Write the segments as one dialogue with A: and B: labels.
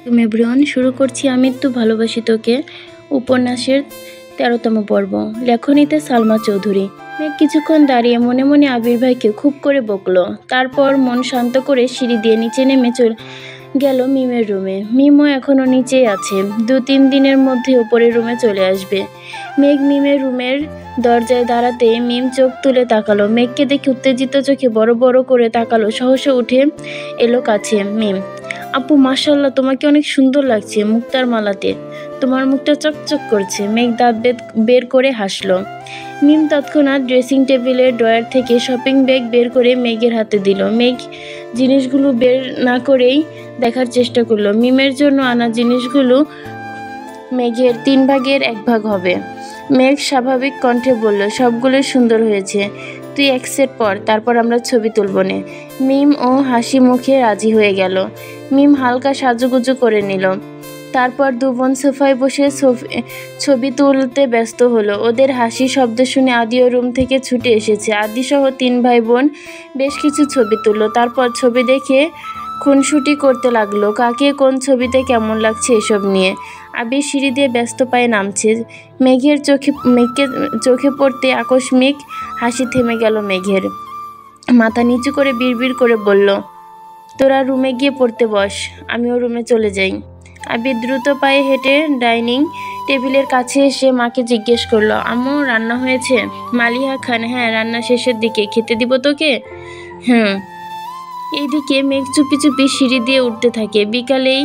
A: Everyone, শুরু করছি আমি তো ভালোবাসি তোকে উপন্যাসের ১৩তম পর্ব। লেখনীতে সালমা চৌধুরী। মেঘ কিছুক্ষণ দাঁড়িয়ে মনে মনে আবির ভাইকে খুব করে বকলো। তারপর মন শান্ত করে সিঁড়ি দিয়ে নিচে নেমে গেল মিমের রুমে। মিমও এখনও নিচেই আছে, ২-৩ দিনের মধ্যে উপরের রুমে চলে আসবে। মেঘ মিমের রুমের দরজায় দাঁড়াতে মিম চোখ তুলে তাকালো। মেঘকে দেখে উত্তেজিত চোখে বড় বড় করে তাকালো। সহসা উঠে এলো কাছে। মিম: আপু মাশাআল্লাহ, তোমাকে অনেক সুন্দর লাগছে মুক্তার মালাতে, তোমার মুখটা চকচক করছে। মেঘ দাঁত বের করে হাসলো। মিম তৎক্ষণাৎ ড্রেসিং টেবিলের ড্রয়ার থেকে শপিং ব্যাগ বের করে মেঘের হাতে দিল। মেঘ জিনিসগুলো বের না করেই দেখার চেষ্টা করলো। মিমের জন্য আনা জিনিসগুলো মেঘের 3 ভাগের 1 ভাগ হবে। মেঘ স্বাভাবিক কণ্ঠে বলল, সবগুলো সুন্দর হয়েছে, তুই এক সেট পর, তারপর আমরা ছবি তুলব নে। মিম ও হাসি মুখে রাজি হয়ে গেল। মিম হালকা সাজুগুজু করে নিল। তারপর 2 বোন সোফায় বসে ছবি তুলতে ব্যস্ত হলো। ওদের হাসি শব্দ শুনে আদিও রুম থেকে ছুটে এসেছে। আদি সহ 3 ভাই বোন বেশ কিছু ছবি তুললো। তারপর ছবি দেখে খুনসুটি করতে লাগলো, কাকে কোন ছবিতে কেমন লাগছে এসব নিয়ে। আবির সিঁড়ি দিয়ে ব্যস্ত পায়ে নামছে। মেঘের চোখে পড়তে আকস্মিক হাসি থেমে গেল মেঘের। মাথা নিচু করে বিড়বিড় করে বলল, তোরা রুমে গিয়ে পড়তে বস, আমিও রুমে চলে যাই। আবির দ্রুত পায়ে হেঁটে ডাইনিং টেবিলের কাছে এসে মাকে জিজ্ঞেস করলো, আম্মু রান্না হয়েছে? মালিহা খান: হ্যাঁ, রান্না শেষের দিকে, খেতে দিব তোকে? হ্যাঁ। এইদিকে মেঘ চুপি চুপি সিঁড়ি দিয়ে উঠতে থাকে। বিকালেই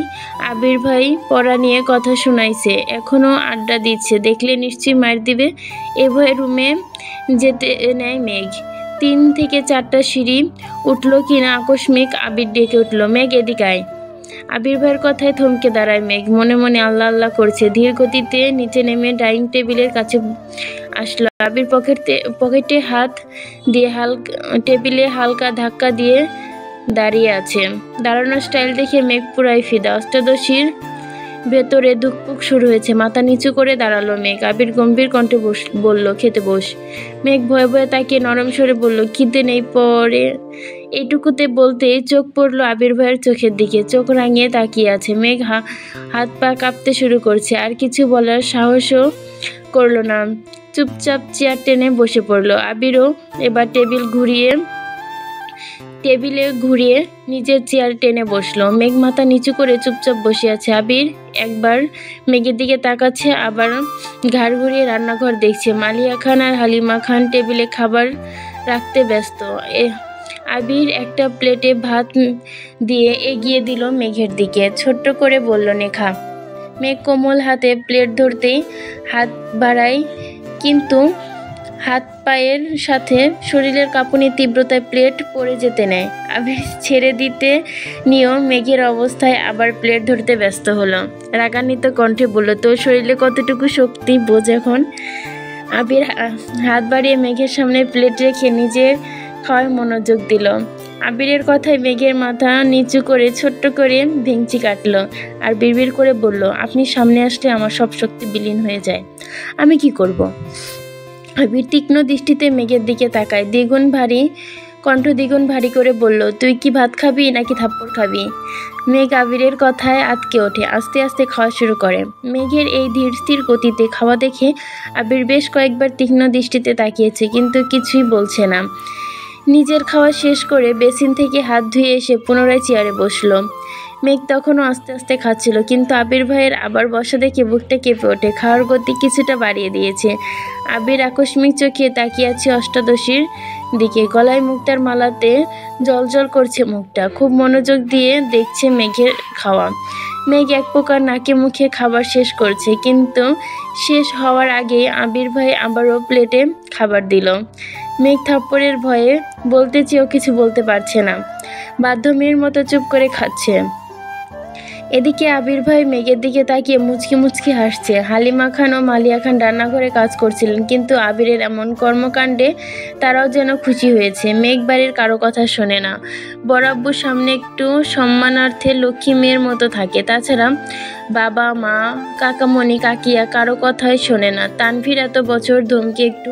A: আবির ভাই পড়া নিয়ে কথা শোনাইছে, এখনও আড্ডা দিচ্ছে, দেখলে নিশ্চয়ই মার দিবে। এ ভয়ে রুমে যেতে নেয় মেঘ। 3 থেকে 4টা সিঁড়ি উঠলো কিনা আকস্মিক আবির ডেকে উঠল, মেঘ এদিকে আয়। আবির ভাইয়ের কথায় থমকে দাঁড়ায় মেঘ। মনে মনে আল্লাহ আল্লাহ করছে। ধীর গতিতে নিচে নেমে ডাইনিং টেবিলের কাছে আসলো। আবির পকেটে হাত দিয়ে টেবিলে হালকা ধাক্কা দিয়ে দাঁড়িয়ে আছে। দাঁড়ানোর স্টাইল দেখে মেঘ পুরাই ফিদা। অষ্টাদশীর ভেতরে ধুকপুক শুরু হয়েছে। মাথা নিচু করে দাঁড়ালো মেঘ। আবির গম্ভীর কণ্ঠে বলল, খেতে বস। মেঘ ভয়ে ভয়ে তাকিয়ে নরম স্বরে বলল, খিদে নেই, পরে। এইটুকুতে বলতেই চোখ পড়লো আবির ভাইয়ের চোখের দিকে। চোখ রাঙিয়ে তাকিয়ে আছে। মেঘ হাত পা কাঁপতে শুরু করছে। আর কিছু বলার সাহসও করলো না, চুপচাপ চেয়ার টেনে বসে পড়লো। আবিরও এবার টেবিলে ঘুরিয়ে নিজের চেয়ার টেনে বসলো। মেঘ মাথা নিচু করে চুপচাপ বসে আছে। আবির একবার মেঘের দিকে তাকাচ্ছে, আবার ঘাড় ঘুরিয়ে রান্নাঘর দেখছে। মালিয়া খান আর হালিমা খান টেবিলে খাবার রাখতে ব্যস্ত। আবির একটা প্লেটে ভাত দিয়ে এগিয়ে দিল মেঘের দিকে। ছোট্ট করে বলল, নে খা। মেঘ কোমল হাতে প্লেট ধরতেই হাত বাড়ায়, কিন্তু হাত পায়ের সাথে শরীরের কাঁপুনির তীব্রতায় প্লেট পড়ে যেতে নেয়। আবির ছেড়ে দিতে নিয়েও মেঘের অবস্থায় আবার প্লেট ধরতে ব্যস্ত হলো। রাগান্বিত কণ্ঠে বলল, তোর শরীরে কতটুকু শক্তি বোঝ এখন। আবির হাত বাড়িয়ে মেঘের সামনে প্লেট রেখে নিজের খাওয়ায় মনোযোগ দিল। আবিরের কথায় মেঘের মাথা নিচু করে ছোট্ট করে ভেঙচি কাটলো আর বিড়বিড় করে বলল, আপনি সামনে আসলে আমার সব শক্তি বিলীন হয়ে যায়, আমি কি করব? আবির তীক্ষ্ণ দৃষ্টিতে মেঘের দিকে তাকায়। কণ্ঠ দ্বিগুণ ভারী করে বলল, তুই কি ভাত খাবি নাকি থাপ্পড় খাবি? মেঘ আবিরের কথায় আটকে ওঠে, আস্তে আস্তে খাওয়া শুরু করে। মেঘের এই ধীর স্থির গতিতে খাওয়া দেখে আবির বেশ কয়েকবার তীক্ষ্ণ দৃষ্টিতে তাকিয়েছে, কিন্তু কিছুই বলছে না। নিজের খাওয়া শেষ করে বেসিন থেকে হাত ধুয়ে এসে পুনরায় চেয়ারে বসলো। মেঘ তখনও আস্তে আস্তে খাচ্ছিল, কিন্তু আবির ভাইয়ের আবার বসা দেখে বুকটা কেঁপে ওঠে। খাওয়ার গতি কিছুটা বাড়িয়ে দিয়েছে। আবির আকস্মিক চোখে তাকিয়ে আছে অষ্টাদশীর দিকে। গলায় মুক্তার মালাতে জলজল করছে মুখটা। খুব মনোযোগ দিয়ে দেখছে মেঘের খাওয়া। মেঘ এক প্রকার নাকে মুখে খাবার শেষ করছে, কিন্তু শেষ হওয়ার আগেই আবির ভাই আবারও প্লেটে খাবার দিল। মেঘ থাপ্পড়ের ভয়ে বলতে চেয়েও কিছু বলতে পারছে না, বাধ্য মেয়ের মতো চুপ করে খাচ্ছে। এদিকে আবির ভাই মেঘের দিকে তাকিয়ে মুচকি মুচকি হাসছে। হালিমা খান ও মালিয়া খান রান্নাঘরে কাজ করছিলেন, কিন্তু আবিরের এমন কর্মকাণ্ডে তারাও যেন খুশি হয়েছে। মেঘ বাড়ির কারো কথা শোনে না, বড় আব্বুর সামনে একটু সম্মানার্থে লক্ষ্মী মেয়ের মতো থাকে। তাছাড়া বাবা মা কাকামণি কাকিয়া কারো কথাই শোনে না। তানভীর এত বছর ধমকে একটু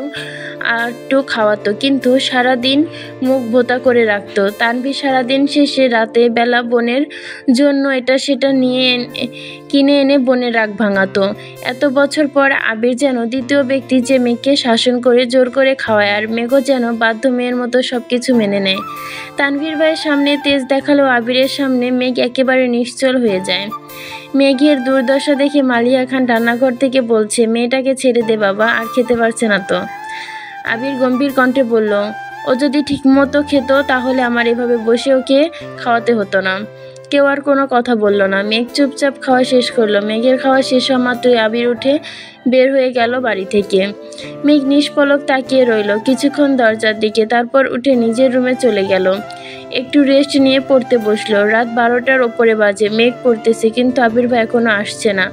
A: একটু খাওয়াতো, কিন্তু সারাদিন মুখ ভোতা করে রাখতো। তানভীর সারাদিন শেষে রাতে বেলা বোনের জন্য এটা সেটা কিনে এনে বোনের রাগ ভাঙাতো। এত বছর পর আবির যেন দ্বিতীয় ব্যক্তি, যে মেয়েকে শাসন করে জোর করে খাওয়ায়, আর মেঘও যেন বাধ্য মেয়ের মতো সবকিছু মেনে নেয়। তানভীর ভাইয়ের সামনে তেজ দেখালেও আবিরের সামনে মেঘ একেবারে নিশ্চল হয়ে যায়। মেঘের দুর্দশা দেখে মালিয়া খান রান্নাঘর থেকে বলছে, মেয়েটাকে ছেড়ে দে বাবা, আর খেতে পারছে না তো। আবির গম্ভীর কণ্ঠে বলল, ও যদি ঠিকমতো খেত তাহলে আমার এভাবে বসে ওকে খাওয়াতে হতো না। কেউ আর কোনো কথা বলল না। মেঘ চুপচাপ খাওয়া শেষ করলো। মেঘের খাওয়া শেষ হওয়া মাত্রই আবির উঠে বের হয়ে গেল বাড়ি থেকে। মেঘ নিষ্পলক তাকিয়ে রইল কিছুক্ষণ দরজার দিকে, তারপর উঠে নিজের রুমে চলে গেল। একটু রেস্ট নিয়ে পড়তে বসলো। রাত 12টার ওপরে বাজে। মেঘ পড়তেছে, কিন্তু আবির ভাই এখনো আসছে না।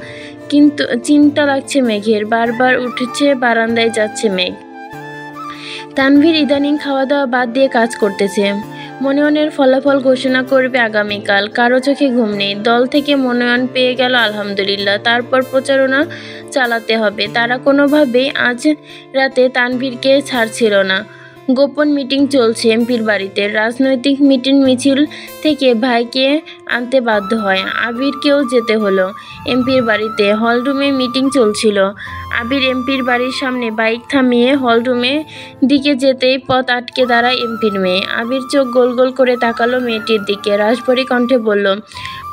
A: কিন্তু চিন্তা লাগছে মেঘের। বারবার উঠছে, বারান্দায় যাচ্ছে মেঘ। তানভীর ইদানিং খাওয়া দাওয়া বাদ দিয়ে কাজ করতেছে। মনোনয়নের ফলাফল ঘোষণা করবে আগামীকাল। কারো চোখে ঘুম নেই। দল থেকে মনোনয়ন পেয়ে গেল আলহামদুলিল্লাহ। তারপর প্রচারণা চালাতে হবে। তারা কোনোভাবেই আজ রাতে তানভীরকে ছাড়ছিল না। গোপন মিটিং চলছে এমপির বাড়িতে। রাজনৈতিক মিছিল থেকে ভাইকে আনতে বাধ্য হয়। আবিরকেও যেতে হলো এমপির বাড়িতে। হলরুমে মিটিং চলছিল। আবির এমপির বাড়ির সামনে বাইক থামিয়ে হলরুমে দিকে যেতেই পথ আটকে দাঁড়ায় এমপির মেয়ে। আবির চোখ গোল গোল করে তাকালো মেয়েটির দিকে। রাশভরি কণ্ঠে বলল,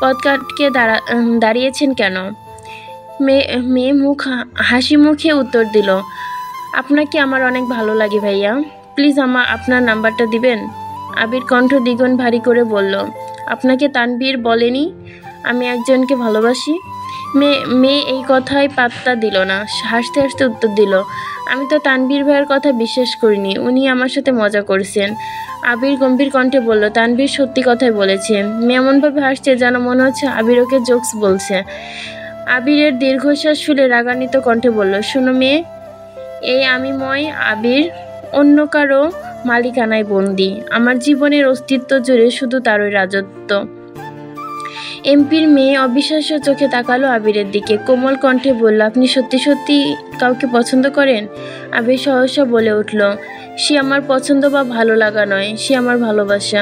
A: পথ আটকে দাঁড়িয়েছেন কেন? মেয়ে হাসি মুখে উত্তর দিল, আপনাকে আমার অনেক ভালো লাগে ভাইয়া, প্লিজ আপনার নাম্বারটা দিবেন? আবির কণ্ঠ দ্বিগুণ ভারী করে বলল, আপনাকে তানভীর বলেনি আমি একজনকে ভালোবাসি? মেয়ে এই কথায় পাত্তা দিল না। হাসতে হাসতে উত্তর দিল, আমি তো তানভীর ভাইয়ের কথা বিশ্বাস করিনি, উনি আমার সাথে মজা করছেন। আবির গম্ভীর কণ্ঠে বলল, তানভীর সত্যি কথাই বলেছে। মেয়ে এমনভাবে হাসছে যেন মনে হচ্ছে আবির ওকে জোকস বলছে। আবিরের দীর্ঘশ্বাস ফেলে রাগান্বিত কণ্ঠে বলল, শোনো মেয়ে, এই আমি আবির অন্য কারো মালিকানায় বন্দি। আমার জীবনের অস্তিত্ব জুড়ে শুধু তারই রাজত্ব। এমপির মেয়ে অবিশ্বাস্য চোখে তাকালো আবিরের দিকে। কোমল কণ্ঠে বলল, আপনি সত্যি সত্যি কাউকে পছন্দ করেন? আবির সহসা বলে উঠল, সে আমার পছন্দ বা ভালো লাগা নয়, সে আমার ভালোবাসা।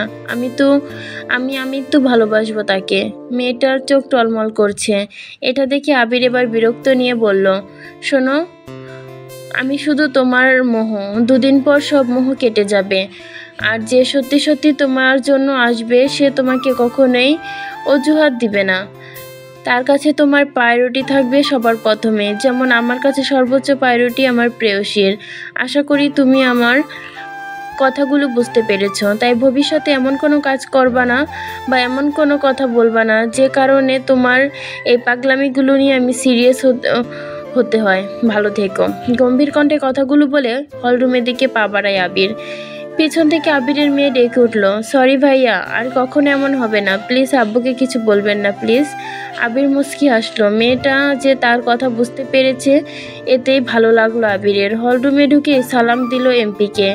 A: আমি তো ভালোবাসবো তাকে। মেয়েটার চোখ টলমল করছে। এটা দেখে আবির এবার বিরক্ত নিয়ে বলল, শোনো, আমি শুধু তোমার মোহ। দুদিন পর সব মোহ কেটে যাবে। আর যে সত্যি সত্যি তোমার জন্য আসবে সে তোমাকে কখনোই অজুহাত দিবে না। তার কাছে তোমার প্রায়োরিটি থাকবে সবার প্রথমে, যেমন আমার কাছে সর্বোচ্চ প্রায়োরিটি আমার প্রেয়সীর। আশা করি তুমি আমার কথাগুলো বুঝতে পেরেছ। তাই ভবিষ্যতে এমন কোনো কাজ করবা না বা এমন কোনো কথা বলবা না যে কারণে তোমার এই পাগলামিগুলো নিয়ে আমি সিরিয়াস হতে হয়। ভালো থেকো। গম্ভীর কণ্ঠে কথাগুলো বলে হলরুমের দিকে পা বাড়ায় আবির। পিছন থেকে আবিরের মেয়ে ডেকে উঠল, সরি ভাইয়া, আর কখনো এমন হবে না, প্লিজ আব্বুকে কিছু বলবেন না প্লিজ। আবির মুচকি হাসলো। মেয়েটা যে তার কথা বুঝতে পেরেছে এতেই ভালো লাগলো আবিরের। হলরুমে ঢুকে সালাম দিল এমপিকে।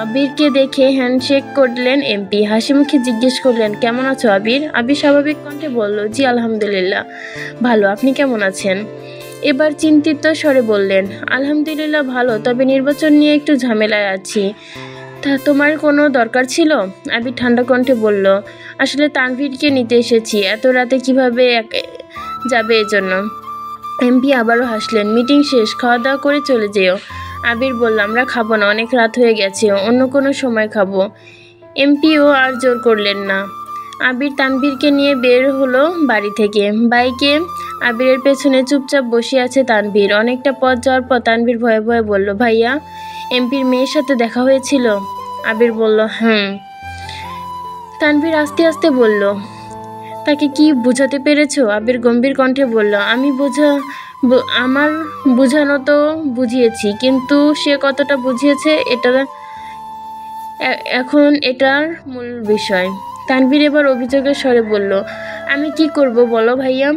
A: আবিরকে দেখে হ্যান্ডশেক করলেন এমপি। হাসি মুখে জিজ্ঞেস করলেন, কেমন আছো আবির? আবির স্বাভাবিক কণ্ঠে বলল, জি আলহামদুলিল্লাহ ভালো, আপনি কেমন আছেন? এবার চিন্তিত স্বরে বললেন, আলহামদুলিল্লাহ ভালো, তবে নির্বাচন নিয়ে একটু ঝামেলায় আছি। তা তোমার কোনো দরকার ছিল? আবির ঠান্ডা কণ্ঠে বলল, আসলে তানভীরকে নিতে এসেছি, এত রাতে কিভাবে যাবে এজন্য। এমপি আবারও হাসলেন। মিটিং শেষ, খাওয়া দাওয়া করে চলে যেও। আবির বলল, আমরা খাবো না, অনেক রাত হয়ে গেছে, অন্য কোনো সময় খাবো। এমপিও আর জোর করলেন না। আবির তানভীরকে নিয়ে বের হলো বাড়ি থেকে। বাইকে আবিরের পেছনে চুপচাপ বসে আছে তানভীর। অনেকটা পথ যাওয়ার পর তানভীর ভয়ে ভয়ে বলল, ভাইয়া, এমপির মেয়ের সাথে দেখা হয়েছিল? আবির বলল, তানভীর আস্তে আস্তে বলল, তাকে কি বোঝাতে পেরেছো? আবির গম্ভীর কণ্ঠে বলল, আমার বোঝানো তো বুঝিয়েছি, কিন্তু সে কতটা বুঝিয়েছে এখন এটার মূল বিষয়। তানভীর এবার অভিযোগের স্বরে বলল, আমি কি করব বলো ভাইয়া?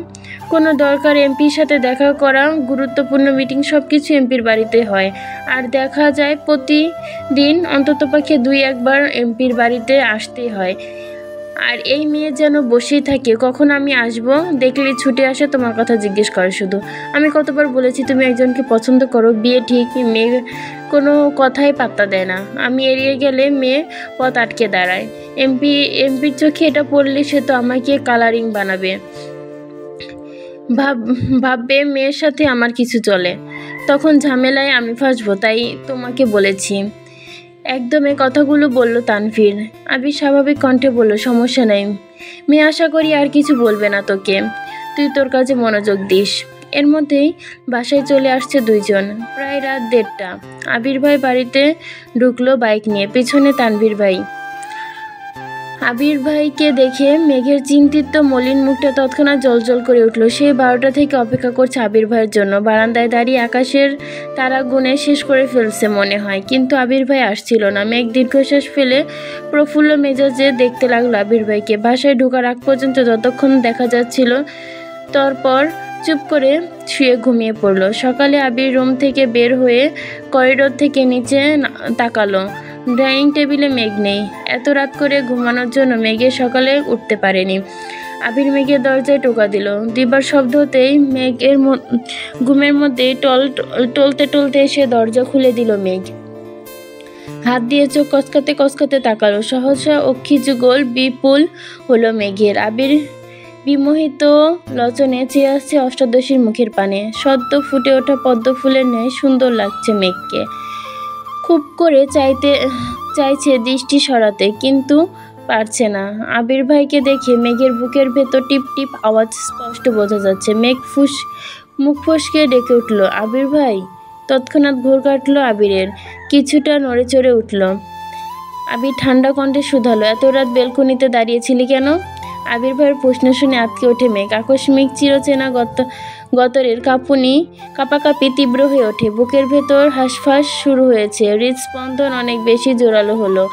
A: কোনো দরকার এমপির সাথে দেখা করা, গুরুত্বপূর্ণ মিটিং, সব কিছু এমপির বাড়িতে হয়। আর দেখা যায় প্রতিদিন অন্ততপক্ষে 2-1 বার এমপির বাড়িতে আসতেই হয়। আর এই মেয়ে যেন বসেই থাকে, কখন আমি আসব দেখলে ছুটে আসে তোমার কথা জিজ্ঞেস করে শুধু। আমি কতবার বলেছি তুমি একজনকে পছন্দ করো, বিয়ে ঠিক, মেয়ে কোনো কথাই পাত্তা দেয় না। আমি এড়িয়ে গেলে মেয়ে পথ আটকে দাঁড়ায়। এমপির চোখে এটা পড়লে সে তো আমাকে কালারিং বানাবে, ভাববে মেয়ের সাথে আমার কিছু চলে, তখন ঝামেলায় আমি ফাঁসবো, তাই তোমাকে বলেছি। একদম এই কথাগুলো বলল তানভীর। আবির স্বাভাবিক কণ্ঠে বলল, সমস্যা নেই মেয়ে, আশা করি আর কিছু বলবে না তোকে, তুই তোর কাজে মনোযোগ দিস। এর মধ্যেই বাসায় চলে আসছে দুইজন। প্রায় রাত 1:30। আবির ভাই বাড়িতে ঢুকলো বাইক নিয়ে, পেছনে তানভীর ভাই। আবির ভাইকে দেখে মেঘের চিন্তিত মলিন মুখটা তৎক্ষণাৎ জ্বলজ্বল করে উঠল। সেই 12টা থেকে অপেক্ষা করছে আবির ভাইয়ের জন্য, বারান্দায় দাঁড়িয়ে আকাশের তারা গুনে শেষ করে ফেলছে মনে হয়, কিন্তু আবির ভাই আসছিল না। মেঘ দীর্ঘশ্বাস ফেলে প্রফুল্ল মেজাজে দেখতে লাগলো আবির ভাইকে। বাসায় ঢোকার আগ পর্যন্ত যতক্ষণ দেখা যাচ্ছিল, তারপর চুপ করে শুয়ে ঘুমিয়ে পড়লো। সকালে আবির রুম থেকে বের হয়ে করিডোর থেকে নিচে তাকালো। ডাইনিং টেবিলে মেঘ নেই। এত রাত করে ঘুমানোর জন্য মেঘের সকালে উঠতে পারেনি। আবির মেঘের দরজায় টোকা দিল। দিবার শব্দ হতেই মেঘের ঘুমের মধ্যে টলতে টলতে এসে দরজা খুলে দিল মেঘ। হাত দিয়ে চোখ কচকাতে কচকাতে তাকালো। সহসা অক্ষি যুগল বিপুল হলো মেঘের। আবির বিমোহিত লচনে চেয়ে আসছে অষ্টাদশীর মুখের পানে। সদ্য ফুটে ওঠা পদ্ম ফুলের ন্যায় সুন্দর লাগছে মেঘকে। খুব করে চাইছে দৃষ্টি সরাতে, কিন্তু পারছে না। আবির ভাইকে দেখে মেঘের বুকের ভেতর টিপ টিপ আওয়াজ স্পষ্ট বোঝা যাচ্ছে। মেঘ মুখ ফসকে ডেকে উঠল, আবির ভাই। তৎক্ষণাৎ ঘোর কাটলো আবিরের, কিছুটা নড়ে চড়ে উঠল। আবির ঠান্ডা কণ্ঠে শুধালো, এত রাত বেলকনিতে দাঁড়িয়েছিলি কেন? আবির ভাইয়ের প্রশ্ন শুনে আটকে ওঠে মেঘ। আকস্মিক চিরচেনা গতরের কাঁপাকাঁপি তীব্র হয়ে ওঠে। বুকের ভেতর হাঁসফাঁস শুরু হয়েছে। হৃদস্পন্দন অনেক বেশি জোরালো হলো।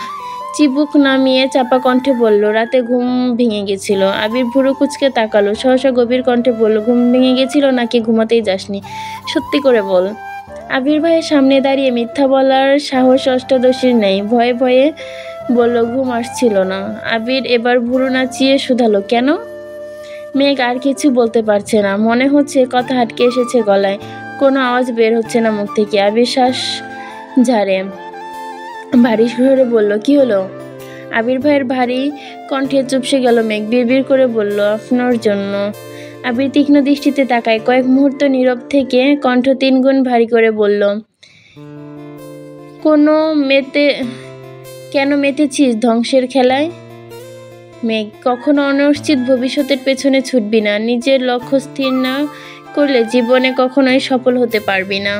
A: চিবুক নামিয়ে চাপা কণ্ঠে বলল, রাতে ঘুম ভেঙে গেছিল। আবির ভুরু কুচকে তাকালো। সহসা গভীর কণ্ঠে বলল, ঘুম ভেঙে গেছিল নাকি ঘুমাতেই যাসনি? সত্যি করে বল। আবির ভাইয়ের সামনে দাঁড়িয়ে মিথ্যা বলার সাহস অষ্টাদশীর নেই। ভয়ে ভয়ে বলল, ঘুম আসছিল না। আবির এবার ভুরু নাচিয়ে শুধালো, কেন? মেঘ আর কিছু বলতে পারছে না। মনে হচ্ছে কথা আটকে এসেছে গলায়, কোনো আওয়াজ বের হচ্ছে না মুখ থেকে। আবির শ্বাস ঝাড়ে ভারী সুরে বলল, কি হলো? আবির ভাইয়ের ভারী কণ্ঠে চুপসে গেল মেঘ। বিড়বিড় করে বলল, আপনার জন্য। আবির তীক্ষ্ণ দৃষ্টিতে তাকায়। কয়েক মুহূর্ত নীরব থেকে কণ্ঠ 3 গুণ ভারী করে বলল, কেন মেতেছিস ধ্বংসের খেলায়? মেঘ, কখনো অনিশ্চিত ভবিষ্যতের পেছনে ছুটবি না। নিজের লক্ষ্য স্থির না করলে জীবনে কখনোই সফল হতে পারবি না।